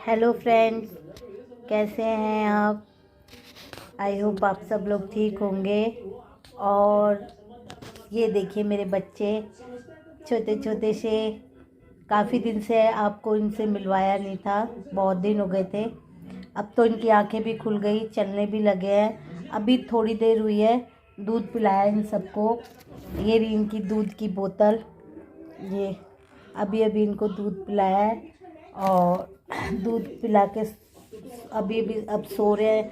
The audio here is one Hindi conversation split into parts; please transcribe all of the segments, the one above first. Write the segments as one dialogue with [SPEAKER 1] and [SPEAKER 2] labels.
[SPEAKER 1] हेलो फ्रेंड्स, कैसे हैं आप? आई होप आप सब लोग ठीक होंगे। और ये देखिए मेरे बच्चे छोटे छोटे से, काफ़ी दिन से आपको इनसे मिलवाया नहीं था, बहुत दिन हो गए थे। अब तो इनकी आंखें भी खुल गई, चलने भी लगे हैं। अभी थोड़ी देर हुई है, दूध पिलाया इन सबको। ये रही इनकी दूध की बोतल, ये अभी अभी इनको दूध पिलाया है। और दूध पिला के अभी भी अब सो रहे हैं।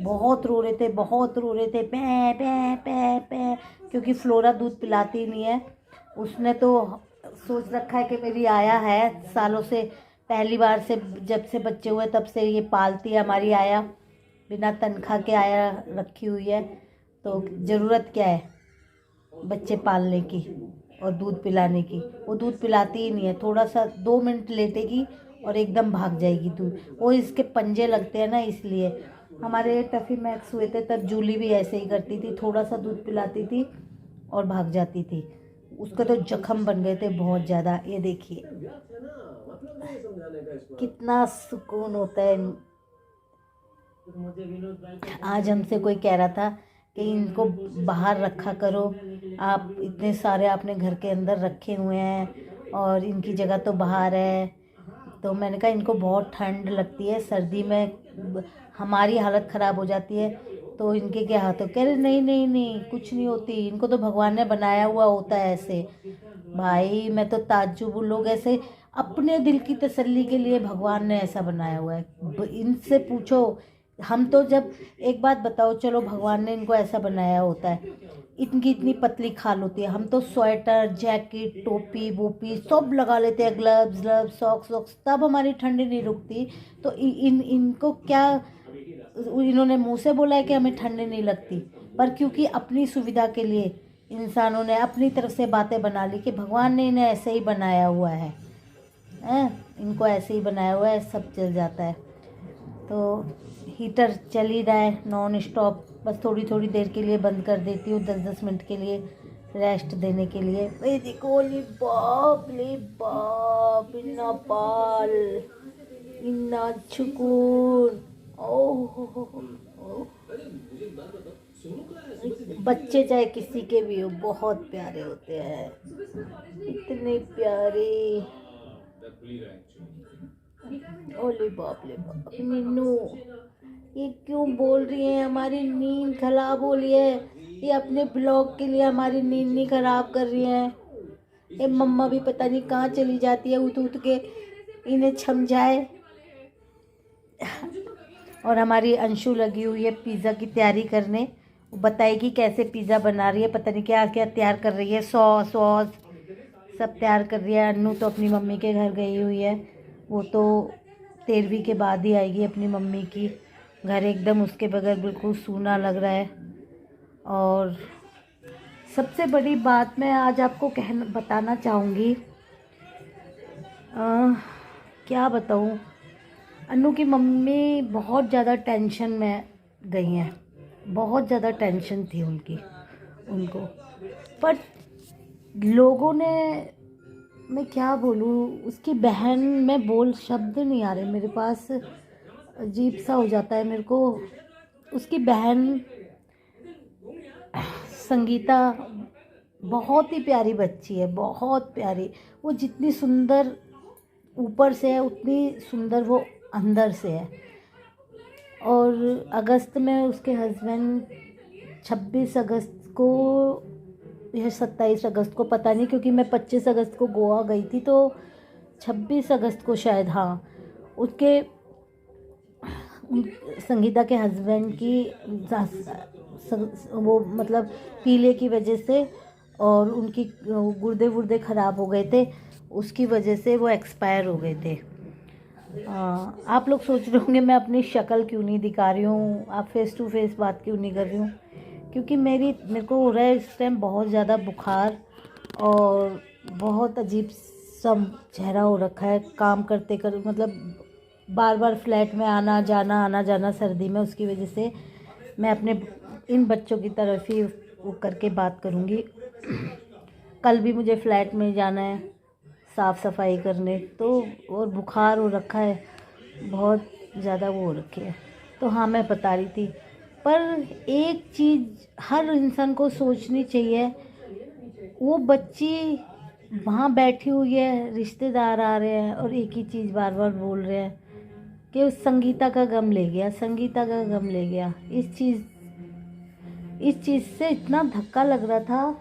[SPEAKER 1] बहुत रो रहे थे, बहुत रो रहे थे, पै पै पै पै, क्योंकि फ्लोरा दूध पिलाती ही नहीं है। उसने तो सोच रखा है कि मेरी आया है, सालों से पहली बार से, जब से बच्चे हुए तब से ये पालती है हमारी आया, बिना तनख्वाह के आया रखी हुई है। तो ज़रूरत क्या है बच्चे पालने की और दूध पिलाने की? वो दूध पिलाती ही नहीं है, थोड़ा सा 2 मिनट लेटेगी और एकदम भाग जाएगी दूध। वो इसके पंजे लगते हैं ना, इसलिए। हमारे टफ़ी मैक्स हुए थे तब जूली भी ऐसे ही करती थी, थोड़ा सा दूध पिलाती थी और भाग जाती थी। उसके तो जख्म बन गए थे बहुत ज़्यादा। ये देखिए कितना सुकून होता है। आज हमसे कोई कह रहा था कि इनको बाहर रखा करो, आप इतने सारे आपने घर के अंदर रखे हुए हैं और इनकी जगह तो बाहर है। तो मैंने कहा इनको बहुत ठंड लगती है, सर्दी में हमारी हालत ख़राब हो जाती है, तो इनके क्या हाथ हो? कह रहे नहीं नहीं नहीं, कुछ नहीं होती, इनको तो भगवान ने बनाया हुआ होता है ऐसे। भाई मैं तो ताज्जुब हूँ, लोग ऐसे अपने दिल की तसल्ली के लिए भगवान ने ऐसा बनाया हुआ है। इनसे पूछो, हम तो जब, एक बात बताओ, चलो भगवान ने इनको ऐसा बनाया होता है, इनकी इतनी पतली खाल होती है, हम तो स्वेटर जैकेट टोपी वोपी सब लगा लेते हैं, ग्लव्स ग्लव्स सॉक्स वॉक्स, तब हमारी ठंडी नहीं रुकती। तो इनको क्या, इन्होंने मुंह से बोला है कि हमें ठंडी नहीं लगती, पर क्योंकि अपनी सुविधा के लिए इंसानों ने अपनी तरफ से बातें बना ली कि भगवान ने इन्हें ऐसे ही बनाया हुआ है, इनको ऐसे ही बनाया हुआ है, सब चल जाता है। तो हीटर चल ही रहा है नॉन स्टॉप, बस थोड़ी थोड़ी देर के लिए बंद कर देती हूँ, 10-10 मिनट के लिए रेस्ट देने के लिए। ये देखो, ले बाप, इन्ना पाल, इन्ना सुकून। ओह, बच्चे चाहे किसी के भी हो बहुत प्यारे होते हैं, इतने प्यारे। ओले बाप ले बाप, मीनू ये क्यों बोल रही है हमारी नींद खराब हो रही है? ये अपने ब्लॉग के लिए हमारी नींद नहीं खराब कर रही है। ये मम्मा भी पता नहीं कहाँ चली जाती है उठ उठ के, इन्हें समझाए। और हमारी अंशु लगी हुई है पिज़्ज़ा की तैयारी करने, वो बताएगी कैसे पिज़्ज़ा बना रही है, पता नहीं क्या क्या तैयार कर रही है, सॉस वॉस सब तैयार कर रही है। अन्नू तो अपनी मम्मी के घर गई हुई है, वो तो 13वीं के बाद ही आएगी अपनी मम्मी की घर। एकदम उसके बगैर बिल्कुल सूना लग रहा है। और सबसे बड़ी बात मैं आज आपको बताना चाहूँगी, क्या बताऊँ, अन्नू की मम्मी बहुत ज़्यादा टेंशन में गई हैं, बहुत ज़्यादा टेंशन थी उनको। पर लोगों ने, मैं क्या बोलूँ, उसकी बहन, मैं बोल शब्द नहीं आ रहे मेरे पास, अजीब सा हो जाता है मेरे को। उसकी बहन संगीता बहुत ही प्यारी बच्ची है, बहुत प्यारी। वो जितनी सुंदर ऊपर से है उतनी सुंदर वो अंदर से है। और अगस्त में उसके हस्बैंड 26 अगस्त को या 27 अगस्त को, पता नहीं, क्योंकि मैं 25 अगस्त को गोवा गई थी, तो 26 अगस्त को शायद, हाँ, उसके संगीता के हस्बैंड की वो मतलब पीले की वजह से, और उनकी गुर्दे वुर्दे ख़राब हो गए थे, उसकी वजह से वो एक्सपायर हो गए थे। आप लोग सोच रहे होंगे मैं अपनी शक्ल क्यों नहीं दिखा रही हूँ, आप फेस टू फेस बात क्यों नहीं कर रही हूँ, क्योंकि मेरे को हो रहा है इस टाइम बहुत ज़्यादा बुखार, और बहुत अजीब सा चेहरा हो रखा है, काम करते कर, मतलब बार बार फ्लैट में आना जाना सर्दी में, उसकी वजह से मैं अपने इन बच्चों की तरफ ही वो करके बात करूँगी। कल भी मुझे फ्लैट में जाना है, साफ़ सफाई करने, तो और बुखार हो रखा है, बहुत ज़्यादा वो हो रखी है। तो हाँ, मैं बता रही थी, पर एक चीज़ हर इंसान को सोचनी चाहिए, वो बच्ची वहाँ बैठी हुई है, रिश्तेदार आ रहे हैं और एक ही चीज़ बार बार बोल रहे हैं कि उस संगीता का गम ले गया, संगीता का गम ले गया। इस चीज़ से इतना धक्का लग रहा था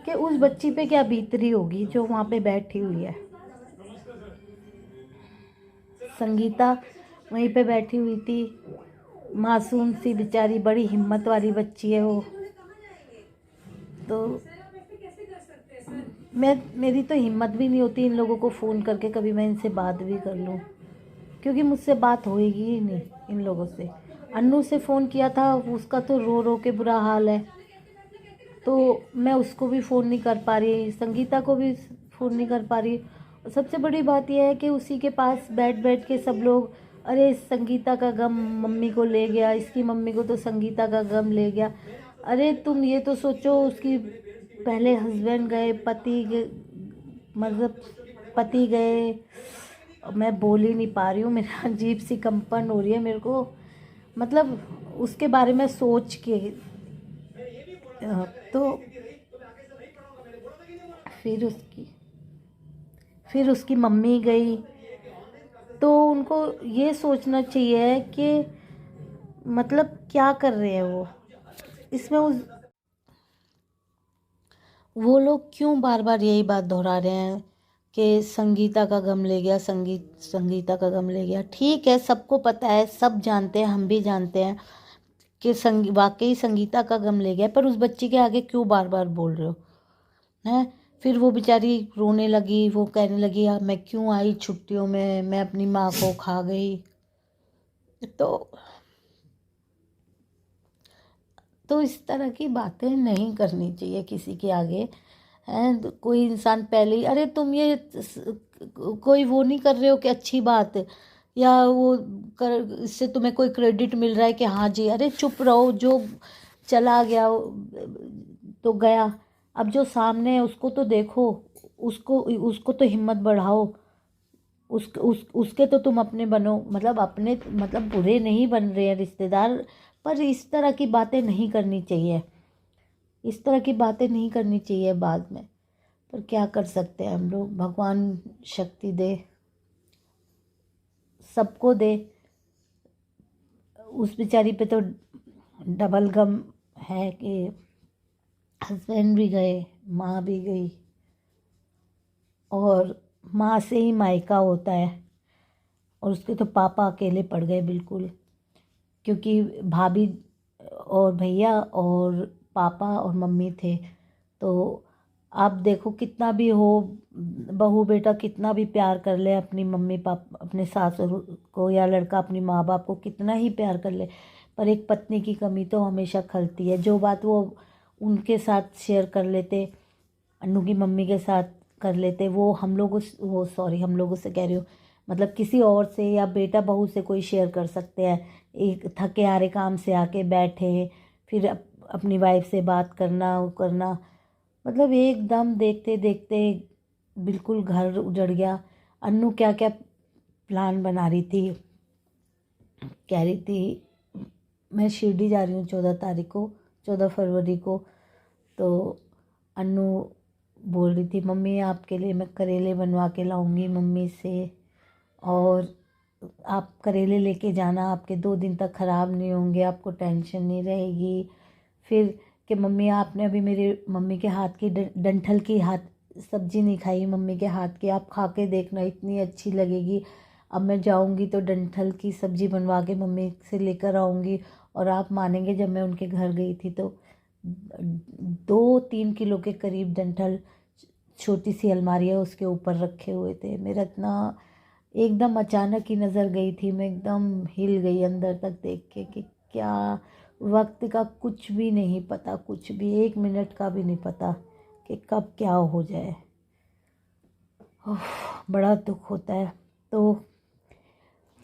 [SPEAKER 1] कि उस बच्ची पे क्या बीत रही होगी जो वहाँ पे बैठी हुई है। संगीता वहीं पे बैठी हुई थी, मासूम सी बेचारी, बड़ी हिम्मत वाली बच्ची है वो। तो मेरी तो हिम्मत भी नहीं होती इन लोगों को फ़ोन करके कभी मैं इनसे बात भी कर लूँ, क्योंकि मुझसे बात होएगी ही नहीं इन लोगों से। अन्नू से फ़ोन किया था, उसका तो रो रो के बुरा हाल है, तो मैं उसको भी फ़ोन नहीं कर पा रही, संगीता को भी फ़ोन नहीं कर पा रही। और सबसे बड़ी बात यह है कि उसी के पास बैठ बैठ के सब लोग, अरे संगीता का गम मम्मी को ले गया, इसकी मम्मी को तो संगीता का गम ले गया। अरे तुम ये तो सोचो, उसकी पहले हस्बैंड गए, मतलब पति गए। मैं बोल ही नहीं पा रही हूँ, मेरा अजीब सी कंपन हो रही है मेरे को, मतलब उसके बारे में सोच के। तो फिर उसकी मम्मी गई, तो उनको ये सोचना चाहिए कि मतलब क्या कर रहे हैं वो इसमें। वो लोग क्यों बार बार यही बात दोहरा रहे हैं कि संगीता का गम ले गया, संगीता का गम ले गया। ठीक है, सबको पता है, सब जानते हैं, हम भी जानते हैं कि वाकई संगीता का गम ले गया, पर उस बच्ची के आगे क्यों बार बार बोल रहे हो हैं। फिर वो बेचारी रोने लगी, वो कहने लगी, यार मैं क्यों आई छुट्टियों में, मैं अपनी माँ को खा गई। तो इस तरह की बातें नहीं करनी चाहिए किसी के आगे, हैं। तो कोई इंसान पहले ही, अरे तुम ये कोई वो नहीं कर रहे हो कि अच्छी बात है, या वो कर, इससे तुम्हें कोई क्रेडिट मिल रहा है कि हाँ जी, अरे चुप रहो, जो चला गया तो गया, अब जो सामने है उसको तो देखो, उसको उसको तो हिम्मत बढ़ाओ, उसके तो तुम अपने बनो, मतलब अपने, मतलब बुरे नहीं बन रहे हैं रिश्तेदार, पर इस तरह की बातें नहीं करनी चाहिए, इस तरह की बातें नहीं करनी चाहिए बाद में। पर क्या कर सकते हैं हम लोग, भगवान शक्ति दे, सबको दे। उस बेचारी पे तो डबल गम है कि हस्बैंड भी गए, माँ भी गई, और माँ से ही मायका होता है, और उसके तो पापा अकेले पड़ गए बिल्कुल, क्योंकि भाभी और भैया और पापा और मम्मी थे। तो आप देखो, कितना भी हो, बहू बेटा कितना भी प्यार कर ले अपनी मम्मी पापा, अपने सासुर को, या लड़का अपनी माँ बाप को कितना ही प्यार कर ले, पर एक पत्नी की कमी तो हमेशा खलती है। जो बात वो उनके साथ शेयर कर लेते, अन्नू की मम्मी के साथ कर लेते, वो हम लोगों से, वो सॉरी हम लोगों से कह रही हूँ, मतलब किसी और से या बेटा बहू से कोई शेयर कर सकते हैं। एक थके हारे काम से आके बैठे, फिर अपनी वाइफ से बात करना, वो करना, मतलब एकदम देखते देखते बिल्कुल घर उजड़ गया। अन्नू क्या क्या प्लान बना रही थी, कह रही थी मैं शिरडी जा रही हूँ 14 तारीख को, 14 फरवरी को। तो अन्नू बोल रही थी, मम्मी आपके लिए मैं करेले बनवा के लाऊंगी मम्मी से, और आप करेले लेके जाना, आपके 2 दिन तक ख़राब नहीं होंगे, आपको टेंशन नहीं रहेगी। फिर कि मम्मी आपने अभी मेरे मम्मी के हाथ की डंठल की सब्ज़ी नहीं खाई मम्मी के हाथ की, आप खा के देखना, इतनी अच्छी लगेगी। अब मैं जाऊंगी तो डंठल की सब्ज़ी बनवा के मम्मी से लेकर आऊँगी। और आप मानेंगे, जब मैं उनके घर गई थी तो 2-3 किलो के करीब डंठल, छोटी सी अलमारी है उसके ऊपर रखे हुए थे। मेरा इतना एकदम अचानक ही नज़र गई थी, मैं एकदम हिल गई अंदर तक देख के कि क्या, वक्त का कुछ भी नहीं पता, कुछ भी 1 मिनट का भी नहीं पता कि कब क्या हो जाए। बड़ा दुख होता है। तो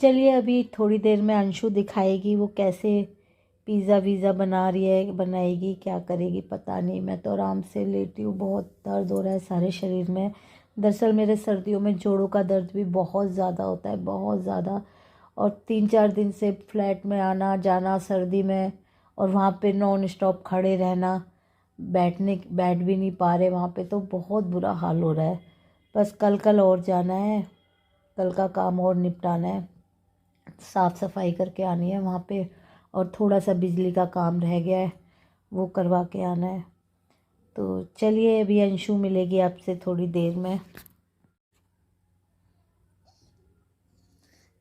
[SPEAKER 1] चलिए, अभी थोड़ी देर में अंशु दिखाएगी वो कैसे पिज़्ज़ा वीज़ा बना रही है, बनाएगी, क्या करेगी पता नहीं। मैं तो आराम से लेटी हूँ, बहुत दर्द हो रहा है सारे शरीर में, दरअसल मेरे सर्दियों में जोड़ों का दर्द भी बहुत ज़्यादा होता है, बहुत ज़्यादा। और 3-4 दिन से फ्लैट में आना जाना सर्दी में, और वहाँ पे नॉन स्टॉप खड़े रहना, बैठ भी नहीं पा रहे वहाँ पे, तो बहुत बुरा हाल हो रहा है। बस कल और जाना है, कल का काम और निपटाना है, साफ़ सफाई करके आनी है वहाँ पे, और थोड़ा सा बिजली का काम रह गया है, वो करवा के आना है। तो चलिए, अभी अंशु मिलेगी आपसे थोड़ी देर में।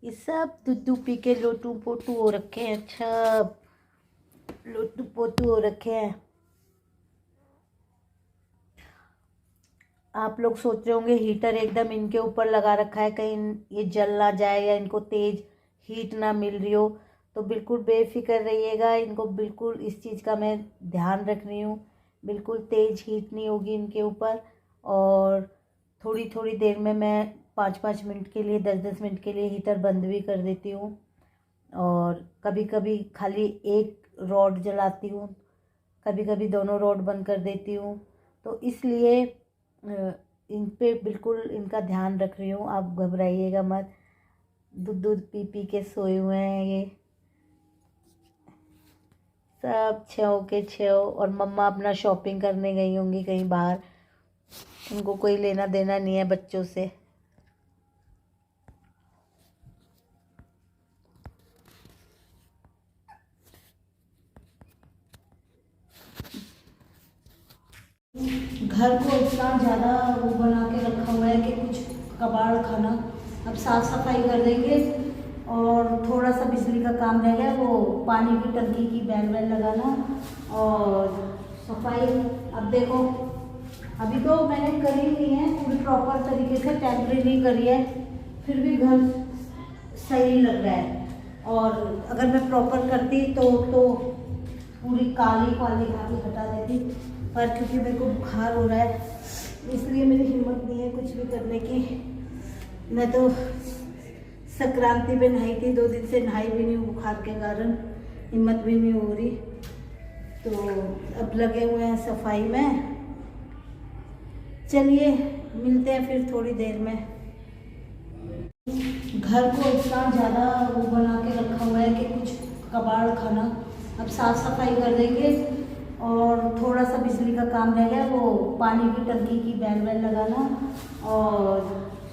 [SPEAKER 1] ये सब दूध पी के लोटू पोटू हो रखे हैं, अच्छा लोटू पोटू हो रखे हैं। आप लोग सोच रहे होंगे हीटर एकदम इनके ऊपर लगा रखा है, कहीं ये जल ना जाए या इनको तेज़ हीट ना मिल रही हो। तो बिल्कुल बेफिक्र रहिएगा, इनको बिल्कुल इस चीज़ का मैं ध्यान रख रही हूँ, बिल्कुल तेज़ हीट नहीं होगी इनके ऊपर। और थोड़ी थोड़ी देर में मैं 5-5 मिनट के लिए, 10-10 मिनट के लिए हीटर बंद भी कर देती हूँ। और कभी कभी खाली एक रॉड जलाती हूँ, कभी कभी दोनों रॉड बंद कर देती हूँ। तो इसलिए इन पे बिल्कुल इनका ध्यान रख रही हूँ, आप घबराइएगा मत। दूध दूध पी पी के सोए हुए हैं ये सब, छेव के छेव। और मम्मा अपना शॉपिंग करने गई होंगी कहीं बाहर, उनको कोई लेना देना नहीं है बच्चों से। घर को इतना ज़्यादा वो बना के रखा हुआ है कि कुछ कबाड़ खाना। अब साफ़ सफाई कर देंगे, और थोड़ा सा बिजली का काम रह गया, वो पानी की टंकी की बैल वैल लगाना और सफाई। अब देखो, अभी तो मैंने करी नहीं है पूरी प्रॉपर तरीके से, टेम्परेरी करी है, फिर भी घर सही लग रहा है। और अगर मैं प्रॉपर करती तो पूरी काली काली घाटी हटा देती, पर क्योंकि मेरे को बुखार हो रहा है इसलिए मेरी हिम्मत नहीं है कुछ भी करने की। मैं तो संक्रांति पे नहाई थी, 2 दिन से नहाई भी नहीं हूँ बुखार के कारण, हिम्मत भी नहीं हो रही। तो अब लगे हुए हैं सफाई में। चलिए मिलते हैं फिर थोड़ी देर में। घर को इतना ज़्यादा वो बना के रखा हुआ है कि कुछ कबाड़ खाना। अब साफ़ सफाई कर देंगे, और थोड़ा सा बिजली का काम रह गया, वो पानी की टंकी की बैल वैल लगाना और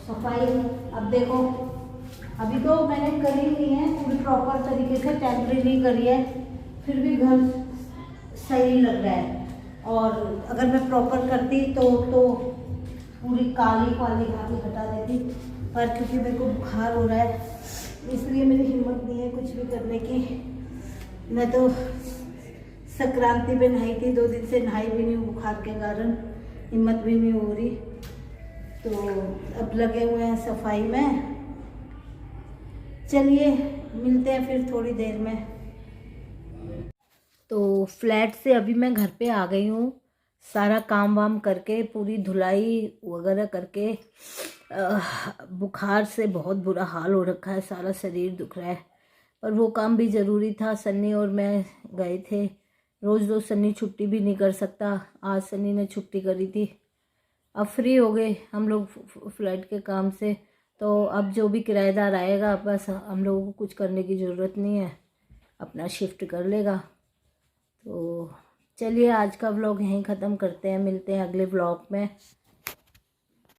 [SPEAKER 1] सफाई। अब देखो, अभी तो मैंने करी नहीं है पूरी प्रॉपर तरीके से, टेम्परेरी करी है, फिर भी घर सही लग रहा है। और अगर मैं प्रॉपर करती तो पूरी काली काली घाटी हटा देती, पर क्योंकि मेरे को बुखार हो रहा है इसलिए मेरी हिम्मत नहीं है कुछ भी करने की। मैं तो संक्रांति पे नहाई थी, 2 दिन से नहाई भी नहीं हूँ बुखार के कारण, हिम्मत भी नहीं हो रही। तो अब लगे हुए हैं सफाई में। चलिए मिलते हैं फिर थोड़ी देर में। तो फ्लैट से अभी मैं घर पे आ गई हूँ, सारा काम वाम करके, पूरी धुलाई वगैरह करके। बुखार से बहुत बुरा हाल हो रखा है, सारा शरीर दुख रहा है, पर वो काम भी ज़रूरी था। सन्नी और मैं गए थे, रोज़ रोज़ सन्नी छुट्टी भी नहीं कर सकता, आज सन्नी ने छुट्टी करी थी। अब फ्री हो गए हम लोग फ्लैट के काम से, तो अब जो भी किराएदार आएगा बस हम लोगों को कुछ करने की ज़रूरत नहीं है, अपना शिफ्ट कर लेगा। तो चलिए आज का व्लॉग यहीं ख़त्म करते हैं, मिलते हैं अगले व्लॉग में।